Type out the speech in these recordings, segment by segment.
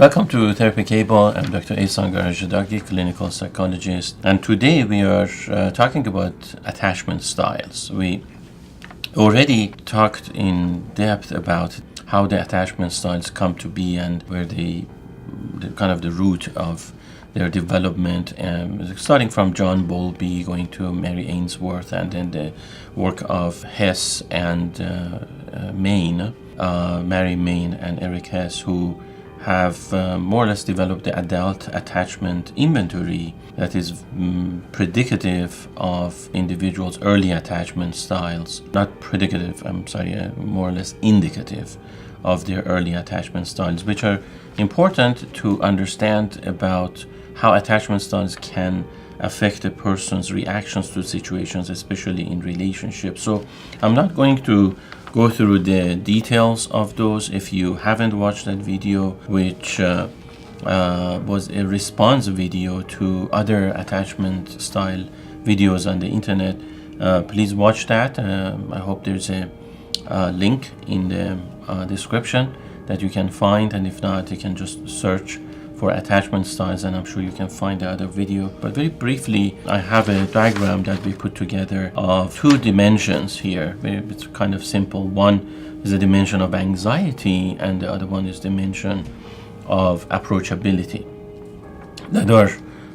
Welcome to Therapy Cable. I'm Dr. Ehsan Garajadagi, clinical psychologist, and today we are talking about attachment styles. We already talked in depth about how the attachment styles come to be and where the kind of the root of their development, starting from John Bowlby, going to Mary Ainsworth, and then the work of Hess and Mary Main and Eric Hess, who have more or less developed the adult attachment inventory that is predicative of individuals' early attachment styles. Not predicative, more or less indicative of their early attachment styles, which are important to understand about how attachment styles can affect a person's reactions to situations, especially in relationships. So I'm not going to go through the details of those. If you haven't watched that video, which was a response video to other attachment style videos on the internet, please watch that. I hope there's a link in the description that you can find, and if not, you can just search for attachment styles and I'm sure you can find the other video. But very briefly, I have a diagram that we put together of two dimensions here. It's kind of simple. One is the dimension of anxiety and the other one is dimension of approachability. That are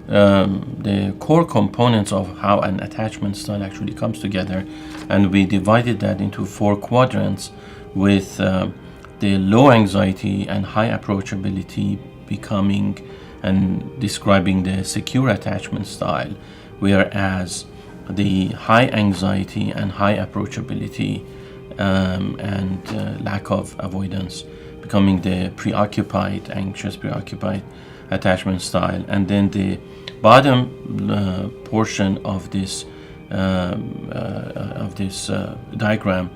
the core components of how an attachment style actually comes together, and we divided that into 4 quadrants, with the low anxiety and high approachability becoming and describing the secure attachment style, whereas the high anxiety and high approachability and lack of avoidance becoming the preoccupied, anxious preoccupied attachment style. And then the bottom portion of this diagram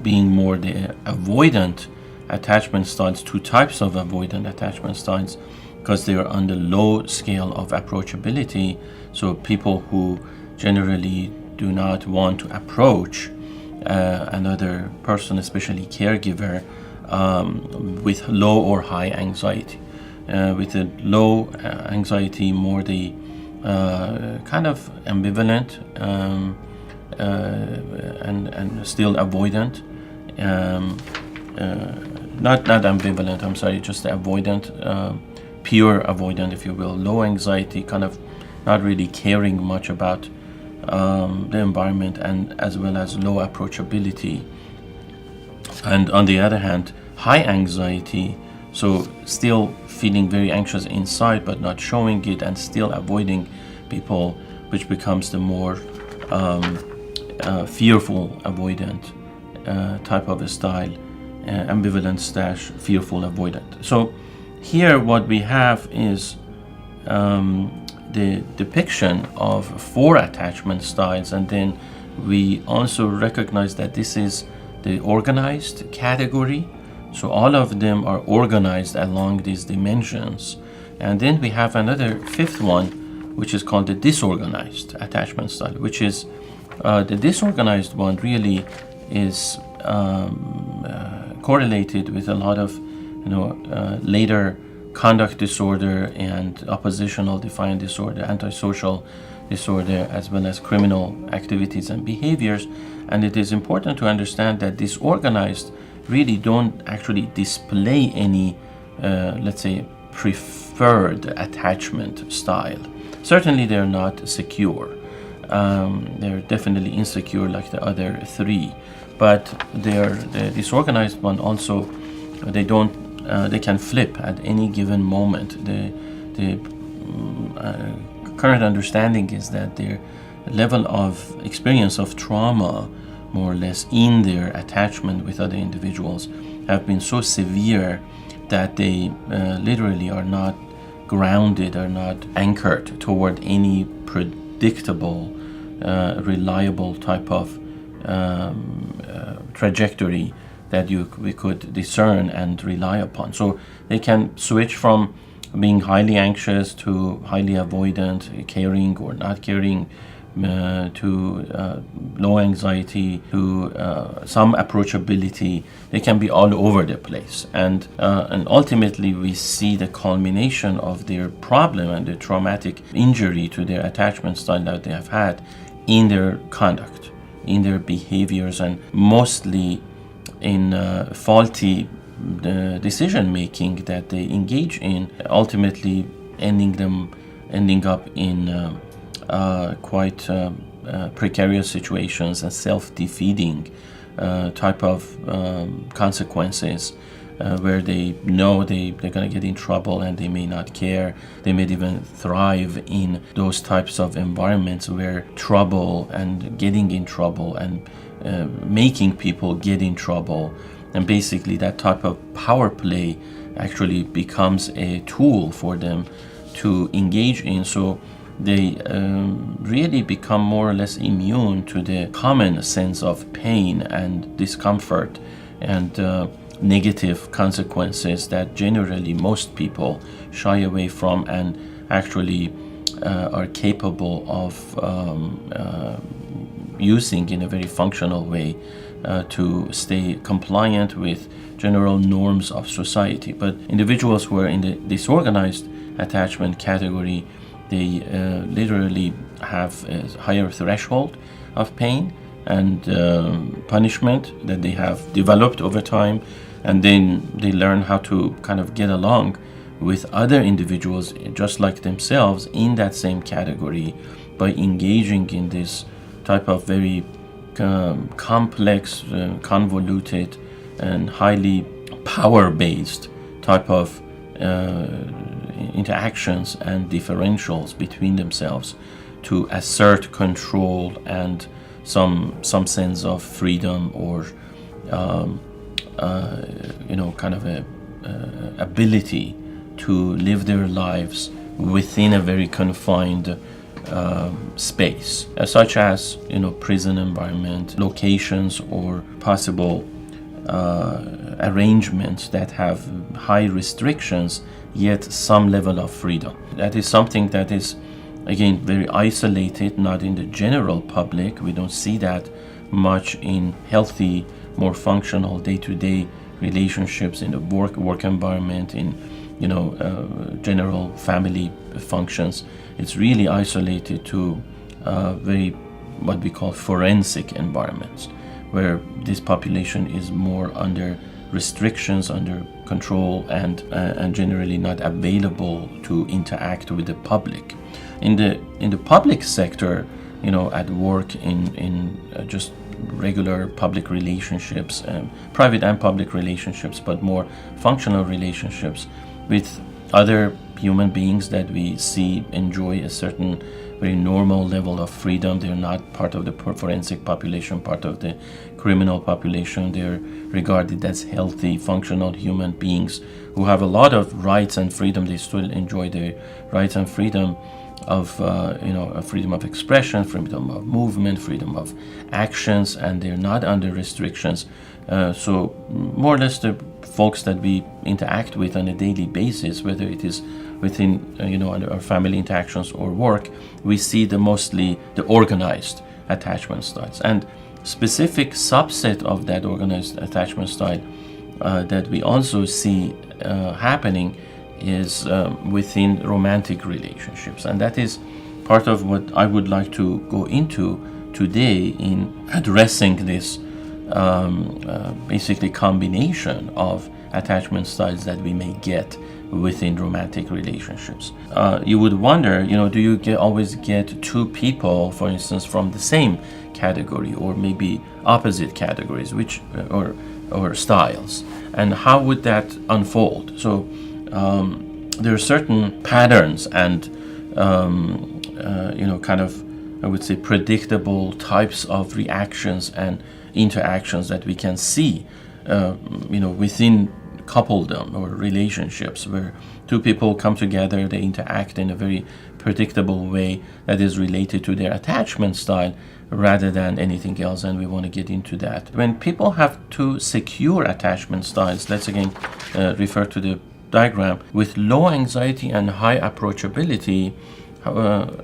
being more the avoidant attachment styles. 2 types of avoidant attachment styles, because they are on the low scale of approachability. So people who generally do not want to approach another person, especially caregiver, with low or high anxiety. With the low anxiety, more the kind of ambivalent and still avoidant. Not ambivalent, just the avoidant, pure avoidant, if you will. Low anxiety, kind of not really caring much about the environment, and as well as low approachability. And on the other hand, high anxiety, so still feeling very anxious inside but not showing it and still avoiding people, which becomes the more fearful avoidant type of a style. Ambivalent / fearful avoidant. So here what we have is the depiction of 4 attachment styles, and then we also recognize that this is the organized category. So all of them are organized along these dimensions. And then we have another 5th one, which is called the disorganized attachment style, which is the disorganized one really is correlated with a lot of later conduct disorder and oppositional defiant disorder, antisocial disorder, as well as criminal activities and behaviors. And it is important to understand that disorganized really don't actually display any let's say preferred attachment style. Certainly they're not secure. They're definitely insecure like the other 3. But the disorganized one also, they can flip at any given moment. The current understanding is that their level of experience of trauma, more or less, in their attachment with other individuals have been so severe that they literally are not grounded, are not anchored toward any predictable, reliable type of trajectory that we could discern and rely upon. So they can switch from being highly anxious to highly avoidant, caring or not caring, low anxiety to some approachability. They can be all over the place, and ultimately we see the culmination of their problem and the traumatic injury to their attachment style that they have had in their conduct, in their behaviors, and mostly in faulty decision making that they engage in, ultimately ending up in quite precarious situations and self-defeating type of consequences, where they know they're going to get in trouble and they may not care. They may even thrive in those types of environments where trouble and getting in trouble and making people get in trouble, and basically that type of power play actually becomes a tool for them to engage in. So they really become more or less immune to the common sense of pain and discomfort and negative consequences that generally most people shy away from, and actually are capable of using in a very functional way to stay compliant with general norms of society. But individuals who are in the disorganized attachment category, they literally have a higher threshold of pain and punishment that they have developed over time, and then they learn how to kind of get along with other individuals just like themselves in that same category by engaging in this type of very complex, convoluted, and highly power-based type of interactions and differentials between themselves to assert control and some sense of freedom, or kind of a ability to live their lives within a very confined space, such as prison environment, locations, or possible arrangements that have high restrictions yet some level of freedom. That is something that is, again, very isolated, not in the general public. We don't see that much in healthy, more functional day-to-day relationships in the work environment, in general family functions. It's really isolated to very what we call forensic environments, where this population is more under restrictions, under control, and generally not available to interact with the public. In the public sector, at work, in just regular public relationships, private and public relationships, but more functional relationships with other human beings that we see enjoy a certain very normal level of freedom. They're not part of the forensic population, part of the criminal population. They're regarded as healthy, functional human beings who have a lot of rights and freedom. They still enjoy their rights and freedom of freedom of expression, freedom of movement, freedom of actions, and they're not under restrictions. So more or less the folks that we interact with on a daily basis, whether it is within our family interactions or work, we see mostly the organized attachment styles. And specific subset of that organized attachment style that we also see happening is within romantic relationships, and that is part of what I would like to go into today in addressing this basically combination of attachment styles that we may get within romantic relationships. You would wonder, do you always get two people, for instance, from the same category, or maybe opposite categories, or styles, and how would that unfold? So there are certain patterns and kind of, I would say, predictable types of reactions and interactions that we can see within coupledom or relationships, where two people come together, they interact in a very predictable way that is related to their attachment style rather than anything else, and we want to get into that. When people have two secure attachment styles, let's again refer to the diagram, with low anxiety and high approachability,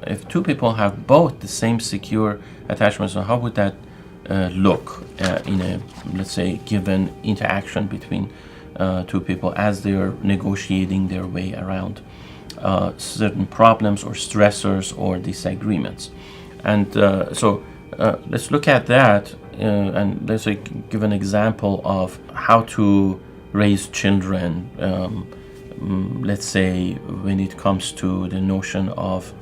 if two people have both the same secure attachment, so how would that look in a, let's say, given interaction between two people as they are negotiating their way around certain problems or stressors or disagreements? And let's look at that and let's give an example of how to raise children. Let's say when it comes to the notion of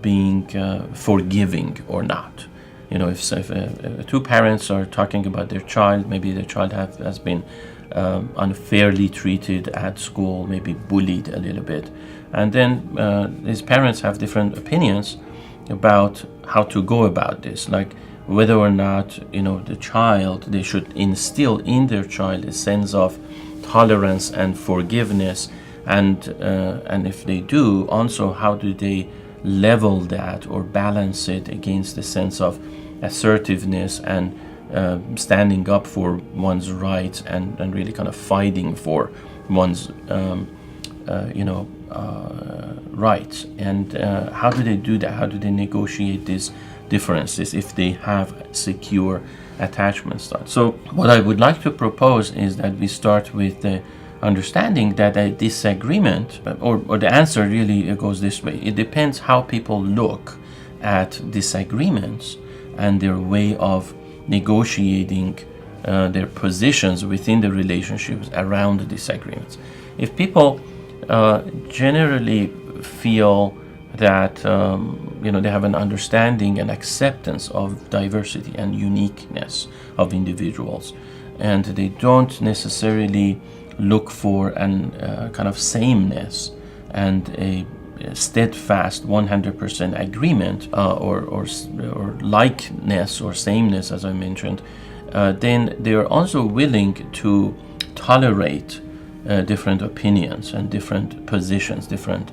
being forgiving or not. If two parents are talking about their child, maybe the child has been unfairly treated at school, maybe bullied a little bit, and then his parents have different opinions about how to go about this, like whether or not they should instill in their child a sense of tolerance and forgiveness, and if they do, also how do they level that or balance it against the sense of assertiveness and standing up for one's rights and really kind of fighting for one's rights, and how do they do that? How do they negotiate these differences if they have secure attachment styles? So what I would like to propose is that we start with the understanding that a disagreement, or the answer really goes this way. It depends how people look at disagreements and their way of negotiating their positions within the relationships around the disagreements. If people generally feel that they have an understanding and acceptance of diversity and uniqueness of individuals, and they don't necessarily look for an kind of sameness and a steadfast 100% agreement or likeness or sameness, as I mentioned, then they are also willing to tolerate different opinions and different positions, different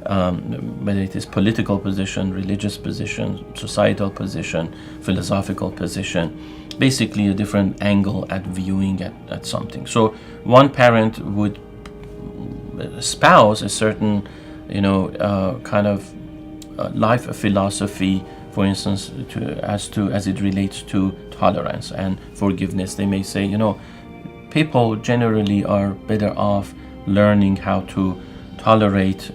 whether it is political position, religious position, societal position, philosophical position, basically a different angle at viewing at something. So one parent would espouse a certain kind of life philosophy, for instance, as it relates to tolerance and forgiveness. They may say, people generally are better off learning how to tolerate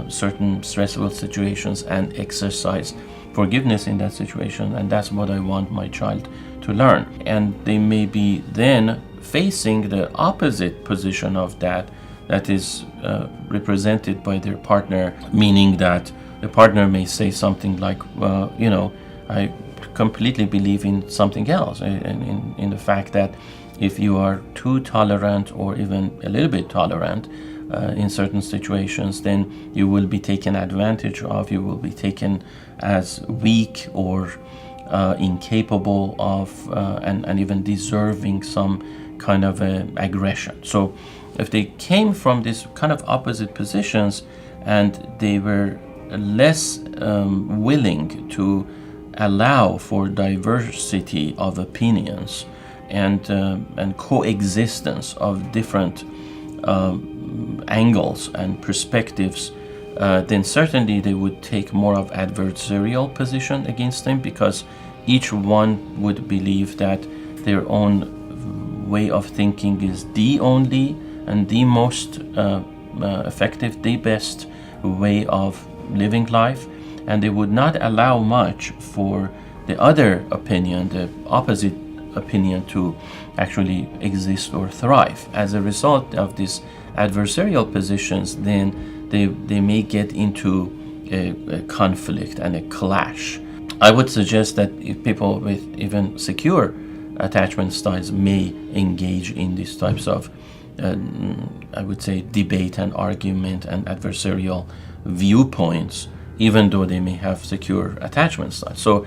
certain stressful situations and exercise forgiveness in that situation, and that's what I want my child to learn. And they may be then facing the opposite position of that is represented by their partner, meaning that the partner may say something like, I completely believe in something else, in the fact that if you are too tolerant or even a little bit tolerant in certain situations, then you will be taken advantage of, you will be taken as weak or incapable of and even deserving some kind of aggression. So if they came from these kind of opposite positions and they were less willing to allow for diversity of opinions and coexistence of different angles and perspectives, then certainly they would take more of adversarial position against them, because each one would believe that their own way of thinking is the only and the most effective, the best way of living life, and they would not allow much for the other opinion, the opposite opinion, to actually exist or thrive. As a result of these adversarial positions, then they may get into a conflict and a clash. I would suggest that if people with even secure attachment styles may engage in these types of I would say debate and argument and adversarial viewpoints, even though they may have secure attachment styles. So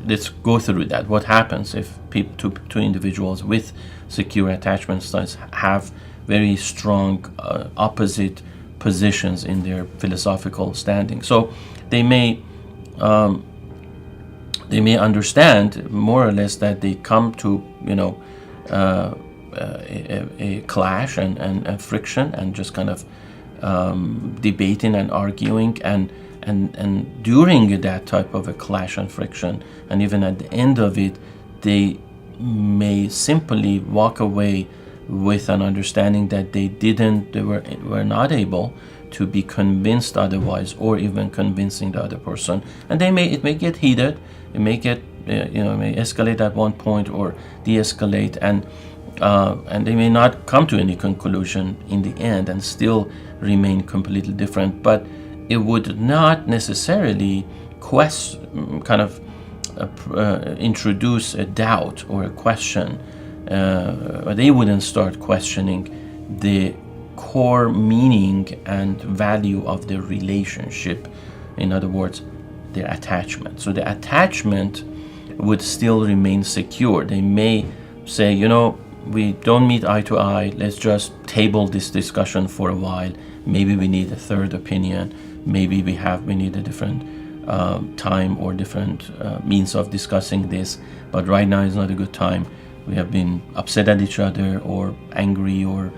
let's go through that. What happens if two individuals with secure attachment styles have very strong opposite positions in their philosophical standing? So they may understand more or less that they come to a clash and a friction and just kind of debating and arguing, and during that type of a clash and friction, and even at the end of it, they may simply walk away with an understanding that they were not able to be convinced otherwise, or even convincing the other person, and it may get heated, it may get it may escalate at one point or de-escalate, and they may not come to any conclusion in the end and still remain completely different. But it would not necessarily introduce a doubt or a question. They wouldn't start questioning the core meaning and value of the relationship. In other words, their attachment. So the attachment would still remain secure. They may say, we don't meet eye to eye, let's just table this discussion for a while. Maybe we need a third opinion. Maybe we need a different time or different means of discussing this. But right now is not a good time. We have been upset at each other, or angry, or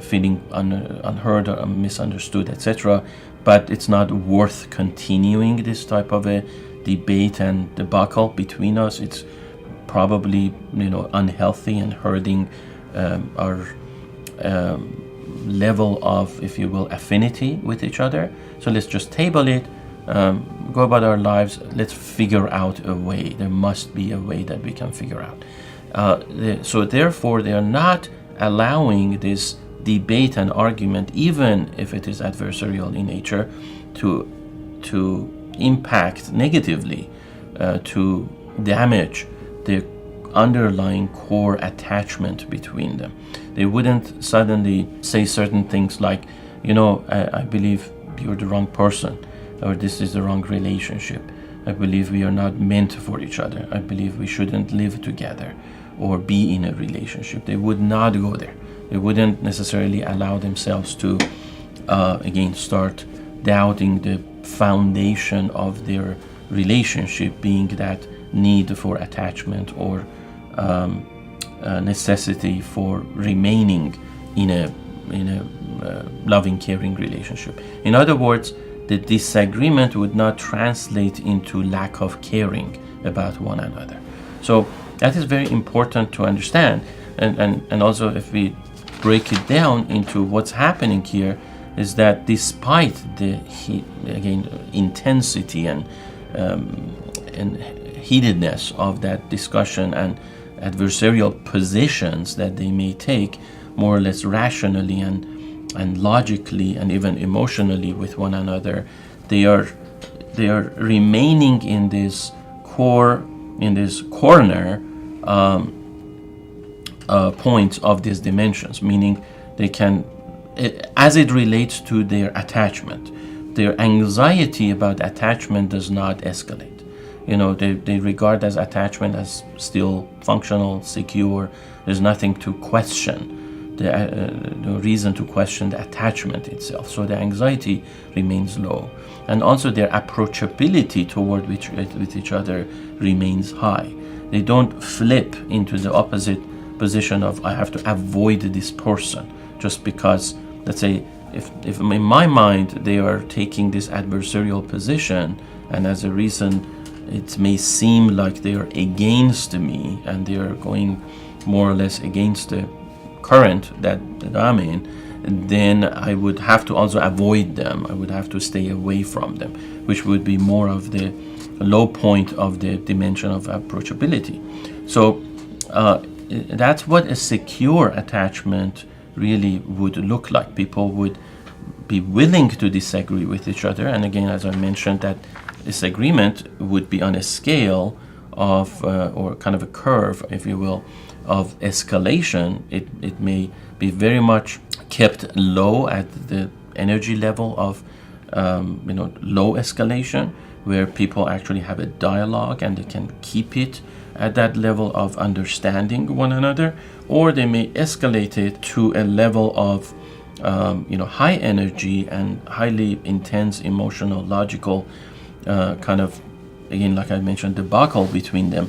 feeling unheard or misunderstood, etc. But it's not worth continuing this type of a debate and debacle between us. It's probably unhealthy and hurting our level of, if you will, affinity with each other. So let's just table it, go about our lives. Let's figure out a way. There must be a way that we can figure out. So therefore, they are not allowing this debate and argument, even if it is adversarial in nature, to impact negatively, to damage the underlying core attachment between them. They wouldn't suddenly say certain things like, I believe you're the wrong person, or this is the wrong relationship. I believe we are not meant for each other. I believe we shouldn't live together or be in a relationship. They would not go there. They wouldn't necessarily allow themselves to, again, start doubting the foundation of their relationship being that need for attachment or necessity for remaining in a loving, caring relationship. In other words, the disagreement would not translate into lack of caring about one another. So that is very important to understand. And also, if we break it down into what's happening here, is that despite the intensity and heatedness of that discussion and adversarial positions that they may take, more or less rationally and logically and even emotionally with one another, they are remaining in this corner point of these dimensions, meaning they can, as it relates to their attachment, their anxiety about attachment does not escalate. They regard as attachment as still functional, secure. There's nothing to question, no reason to question the attachment itself. So the anxiety remains low, and also their approachability toward with each other remains high. They don't flip into the opposite position of I have to avoid this person just because, let's say, if in my mind they are taking this adversarial position, and as a reason it may seem like they are against me and they are going more or less against the current that I'm in, then I would have to also avoid them. I would have to stay away from them, which would be more of the low point of the dimension of approachability. So that's what a secure attachment really would look like. People would be willing to disagree with each other, and again, as I mentioned, that disagreement would be on a scale of or kind of a curve, if you will, of escalation. It may be very much kept low at the energy level of low escalation, where people actually have a dialogue and they can keep it at that level of understanding one another, or they may escalate it to a level of high energy and highly intense emotional, logical kind of, again, like I mentioned, debacle between them,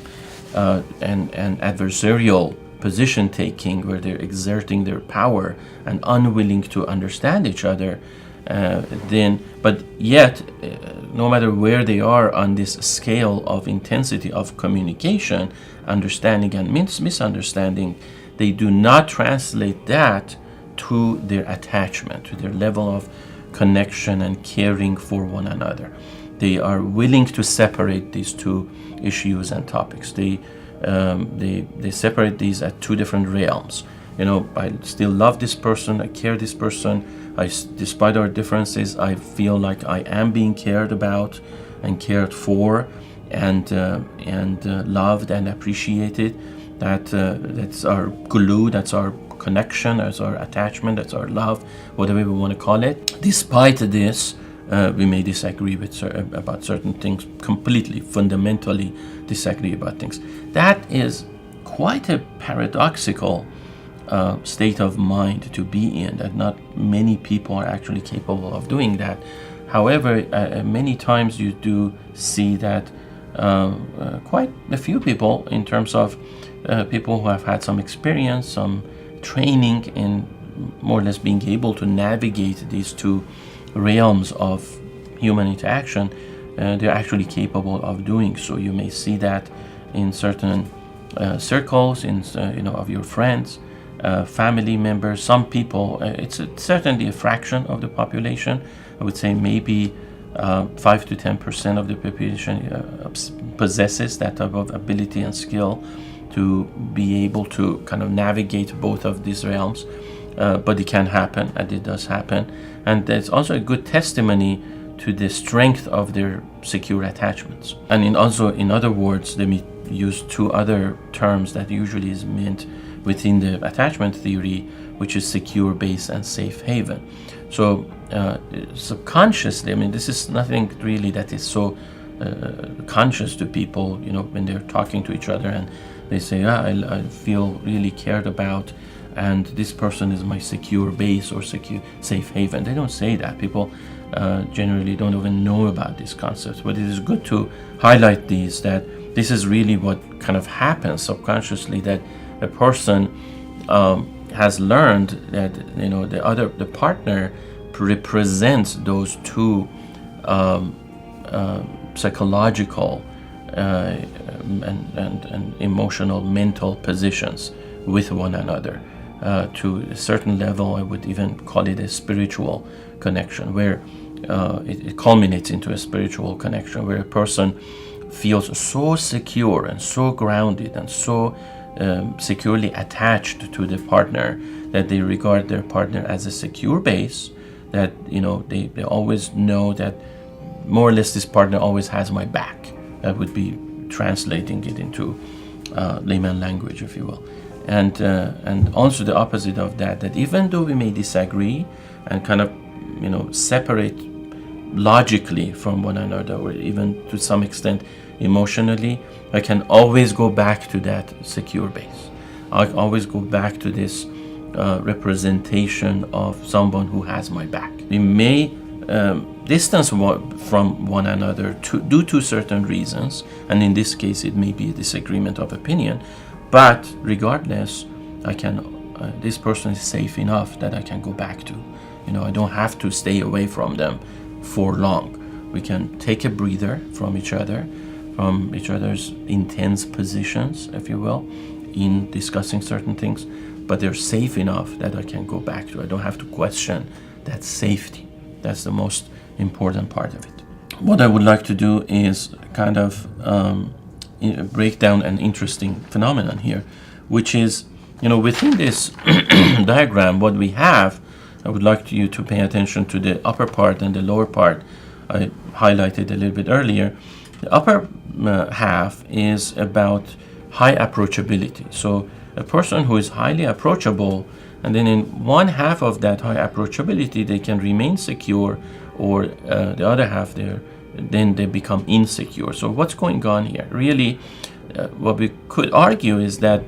and adversarial position taking, where they're exerting their power and unwilling to understand each other, but yet, no matter where they are on this scale of intensity of communication, understanding and misunderstanding, they do not translate that to their attachment, to their level of connection and caring for one another. They are willing to separate these two issues and topics. They separate these at two different realms. I still love this person, I care this person, despite our differences, I feel like I am being cared about and cared for, and loved and appreciated. That's our glue, that's our connection, that's our attachment, that's our love, whatever we want to call it. Despite this, we may disagree about certain things, completely, fundamentally disagree about things. That is quite a paradoxical state of mind to be in, that not many people are actually capable of doing that. However, many times you do see that quite a few people, in terms of people who have had some experience, some training in more or less being able to navigate these two realms of human interaction, they're actually capable of doing so. You may see that in certain circles, of your friends, family members, some people. It's certainly a fraction of the population. I would say maybe 5 to 10% of the population possesses that type of ability and skill to be able to kind of navigate both of these realms. But it can happen, and it does happen. And it's also a good testimony to the strength of their secure attachments. And in other words, let me use two other terms that usually is meant within the attachment theory, which is secure base and safe haven. So subconsciously, this is nothing really that is so conscious to people, when they're talking to each other and they say, I feel really cared about, and this person is my secure base or secure safe haven. They don't say that. People generally don't even know about these concepts, but it is good to highlight these, that this is really what kind of happens subconsciously, that a person has learned that the partner represents those two psychological and emotional, mental positions with one another. To a certain level, I would even call it a spiritual connection, where it culminates into a spiritual connection, where a person feels so secure and so grounded and so securely attached to the partner that they regard their partner as a secure base, that they always know that more or less this partner always has my back. That would be translating it into layman language, if you will. And also the opposite of that even though we may disagree and kind of separate logically from one another, or even to some extent emotionally, I can always go back to that secure base. I always go back to this representation of someone who has my back. We may distance from one another due to certain reasons, and in this case it may be a disagreement of opinion, but regardless, I can this person is safe enough that I can go back to. I don't have to stay away from them for long. We can take a breather from each other's intense positions, if you will, in discussing certain things, but they're safe enough that I can go back to. I don't have to question that safety. That's the most important part of it. What I would like to do is kind of break down an interesting phenomenon here, which is, within this diagram, what we have, I would like you to pay attention to the upper part and the lower part I highlighted a little bit earlier. The upper half is about high approachability. So a person who is highly approachable, and then in one half of that high approachability, they can remain secure, or the other half then they become insecure. So what's going on here? Really, what we could argue is that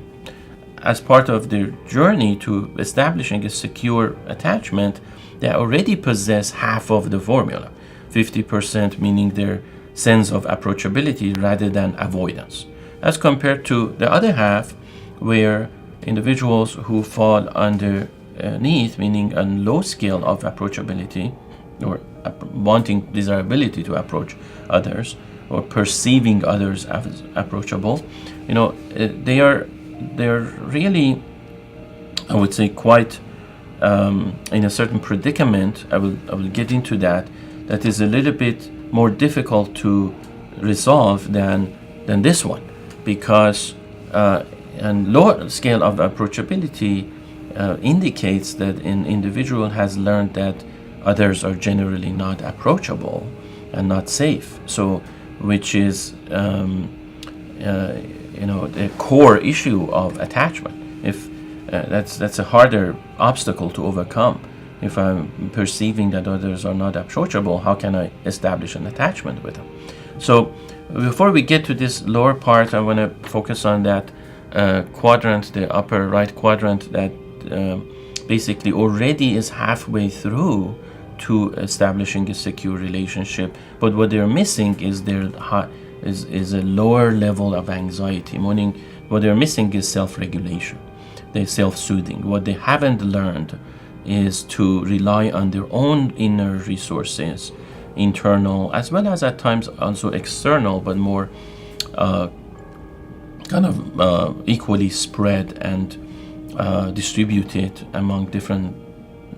as part of their journey to establishing a secure attachment, they already possess half of the formula, 50%, meaning their sense of approachability rather than avoidance, as compared to the other half, where individuals who fall underneath, meaning a low scale of approachability, or wanting desirability to approach others, or perceiving others as approachable, they're really, I would say, quite in a certain predicament. I will get into that is a little bit more difficult to resolve than this one, because and low scale of approachability indicates that an individual has learned that others are generally not approachable and not safe. So, which is the core issue of attachment. If that's a harder obstacle to overcome. If I'm perceiving that others are not approachable, how can I establish an attachment with them? So before we get to this lower part, I want to focus on that quadrant, the upper right quadrant, that basically already is halfway through to establishing a secure relationship. But what they're missing is is a lower level of anxiety. Meaning, what they're missing is self-regulation. They're self-soothing. What they haven't learned is to rely on their own inner resources, internal as well as at times also external, but more equally spread and distributed among different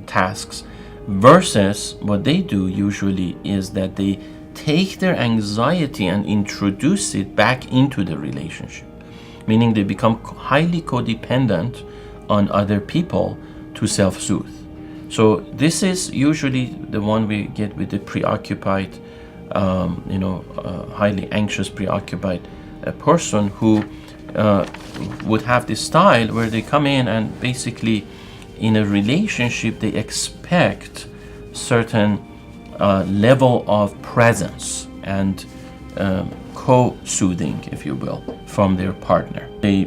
tasks. Versus what they do usually is that they take their anxiety and introduce it back into the relationship, meaning they become highly codependent on other people to self-soothe. So this is usually the one we get with the preoccupied, highly anxious, preoccupied person who would have this style where they come in and basically in a relationship they expect certain level of presence and co-soothing, if you will, from their partner. They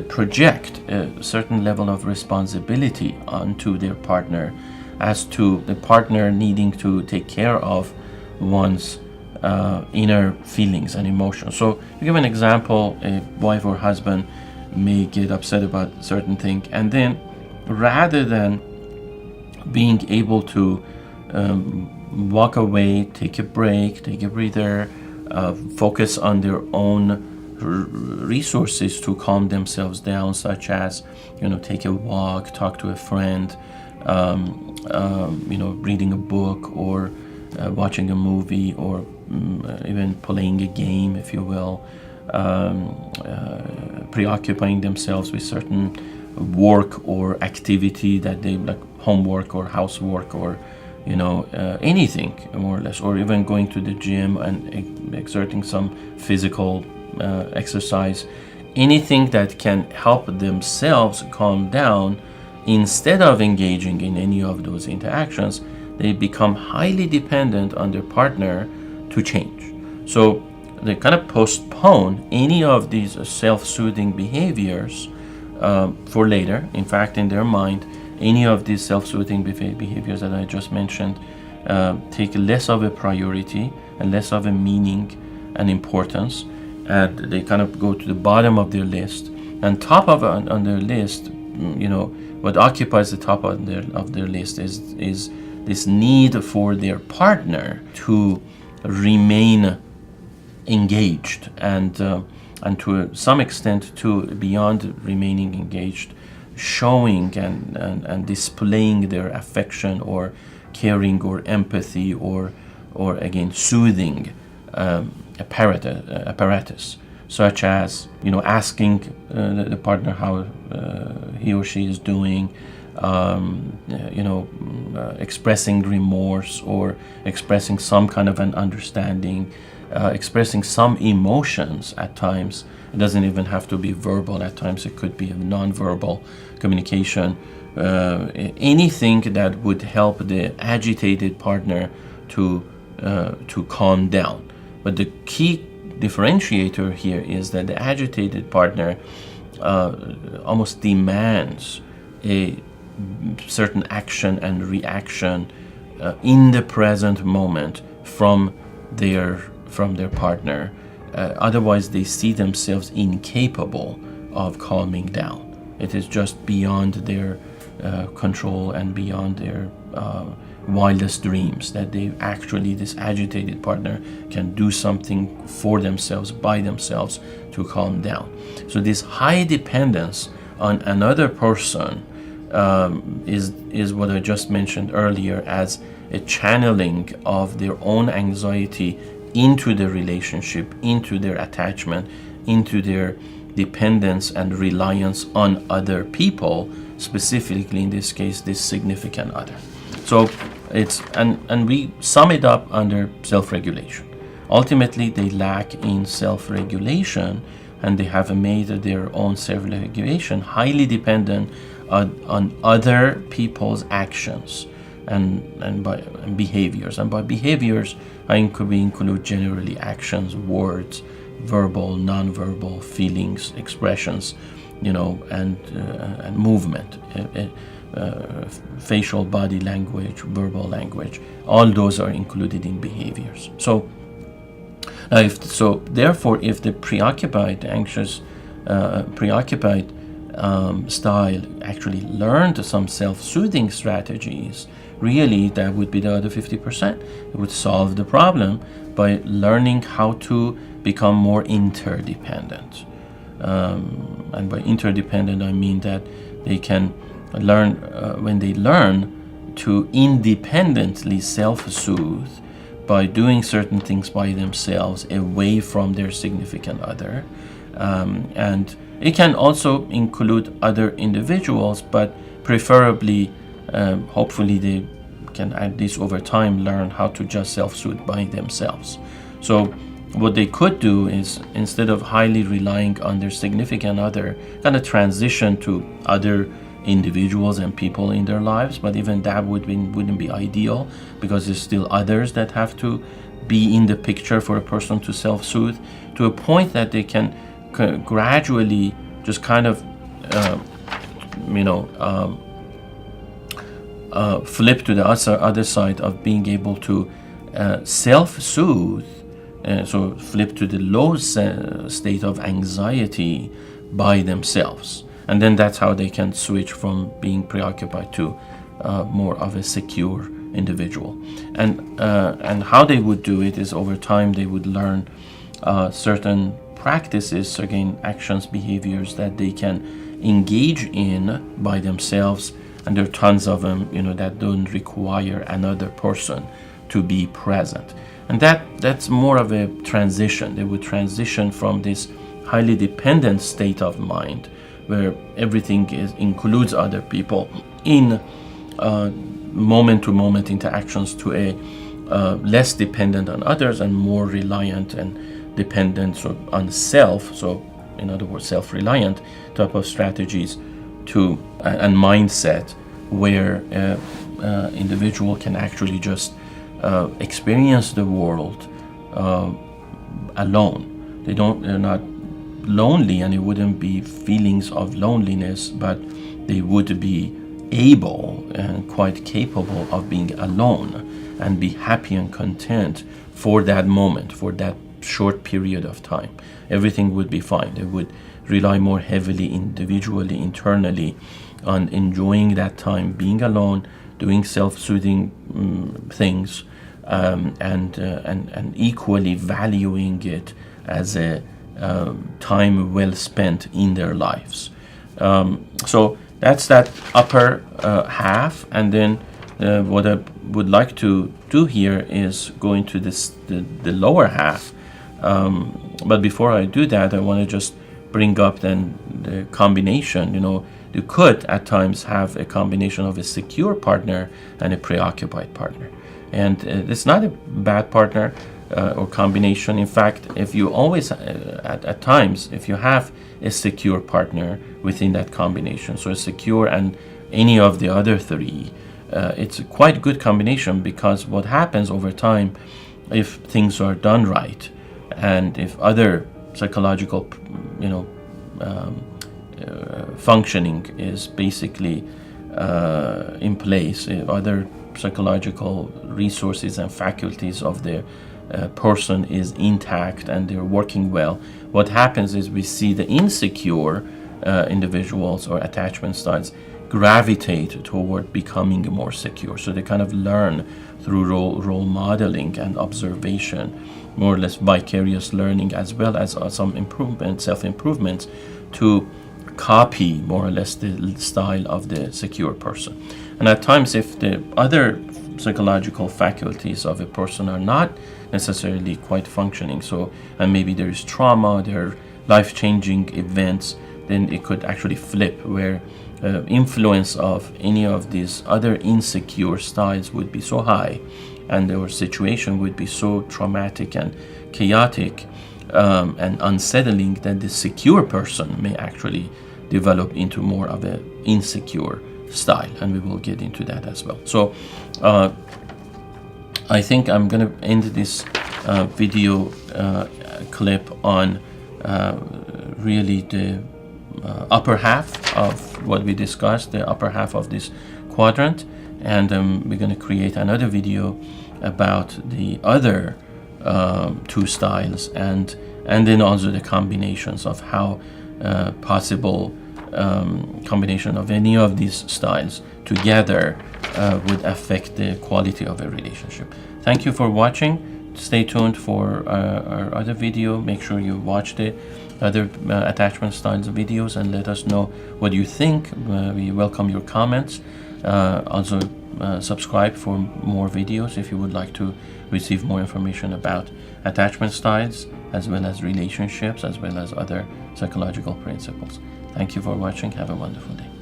project a certain level of responsibility onto their partner as to the partner needing to take care of one's inner feelings and emotions. So to give an example, a wife or husband may get upset about a certain thing, and then rather than being able to walk away, take a break, take a breather, focus on their own resources to calm themselves down, such as take a walk, talk to a friend, reading a book, or watching a movie, or even playing a game, if you will, preoccupying themselves with certain work or activity that they like, homework or housework, or anything more or less, or even going to the gym and exerting some physical exercise, anything that can help themselves calm down. Instead of engaging in any of those interactions, they become highly dependent on their partner to change. So they kind of postpone any of these self-soothing behaviors for later. In fact, in their mind, any of these self-soothing behaviors that I just mentioned take less of a priority and less of a meaning and importance, and they kind of go to the bottom of their list. And top of on their list, what occupies the top of their list is this need for their partner to remain engaged, and to some extent to beyond remaining engaged, showing and displaying their affection or caring or empathy or again soothing apparatus, such as asking the partner how he or she is doing, expressing remorse or expressing some kind of an understanding, expressing some emotions at times. It doesn't even have to be verbal. At times it could be a non-verbal communication. Anything that would help the agitated partner to calm down. But the key differentiator here is that the agitated partner almost demands a certain action and reaction in the present moment from their partner. Otherwise, they see themselves incapable of calming down. it is just beyond their control and beyond their wildest dreams, that they actually, this agitated partner can do something for themselves, by themselves, to calm down. So this high dependence on another person is what I just mentioned earlier as a channeling of their own anxiety into the relationship, into their attachment, into their dependence and reliance on other people, specifically in this case, this significant other. So it's, and we sum it up under self-regulation. Ultimately, they lack in self-regulation, and they have made their own self-regulation highly dependent on other people's actions and behaviors. And by behaviors, we include generally actions, words, verbal, non-verbal, feelings, expressions, and movement, facial body language, verbal language. All those are included in behaviors. So therefore, if the preoccupied, anxious, preoccupied style actually learned some self-soothing strategies, really that would be the other 50%. It would solve the problem by learning how to become more interdependent. And by interdependent, I mean that they can learn, when they learn to independently self-soothe by doing certain things by themselves away from their significant other. And it can also include other individuals, but preferably, hopefully they can at least over time learn how to just self-soothe by themselves. So what they could do is, instead of highly relying on their significant other, kind of transition to other individuals and people in their lives, but even that wouldn't be ideal, because there's still others that have to be in the picture for a person to self-soothe, to a point that they can gradually just kind of flip to the other side of being able to self-soothe. So flip to the low state of anxiety by themselves. And then that's how they can switch from being preoccupied to more of a secure individual. And how they would do it is, over time they would learn certain practices, again, actions, behaviors that they can engage in by themselves. And there are tons of them, that don't require another person to be present. And that's more of a transition. They would transition from this highly dependent state of mind, where everything includes other people, in moment-to-moment interactions, to a less dependent on others and more reliant and dependent on self. So, in other words, self-reliant type of strategies and mindset, where individual can actually just experience the world alone. They're not lonely, and it wouldn't be feelings of loneliness, but they would be able and quite capable of being alone and be happy and content for that moment, for that short period of time. Everything would be fine. They would rely more heavily individually, internally, on enjoying that time being alone, doing self-soothing things, and equally valuing it as a time well spent in their lives. So that's that upper half. And then what I would like to do here is go into the lower half. But before I do that, I want to just bring up then the combination. You could at times have a combination of a secure partner and a preoccupied partner. And it's not a bad partner or combination. In fact, if you always, at times, if you have a secure partner within that combination, so a secure and any of the other three, it's a quite good combination, because what happens over time, if things are done right, and if other psychological, functioning is basically in place, if other psychological resources and faculties of the person is intact and they're working well, what happens is we see the insecure individuals or attachment styles gravitate toward becoming more secure. So they kind of learn through role modeling and observation, more or less vicarious learning, as well as some self-improvements to copy more or less the style of the secure person. And at times, if the other psychological faculties of a person are not necessarily quite functioning, so, and maybe there is trauma, there are life-changing events, then it could actually flip, where influence of any of these other insecure styles would be so high, and their situation would be so traumatic and chaotic and unsettling, that the secure person may actually develop into more of an insecure style, and we will get into that as well. So I think I'm going to end this video clip on really the upper half of what we discussed, the upper half of this quadrant, and we're going to create another video about the other two styles, and then also the combinations of how possible combination of any of these styles together would affect the quality of a relationship. Thank you for watching. Stay tuned for our other video. Make sure you watch the other attachment styles videos and let us know what you think. We welcome your comments. Also subscribe for more videos if you would like to receive more information about attachment styles, as well as relationships, as well as other psychological principles. Thank you for watching. Have a wonderful day.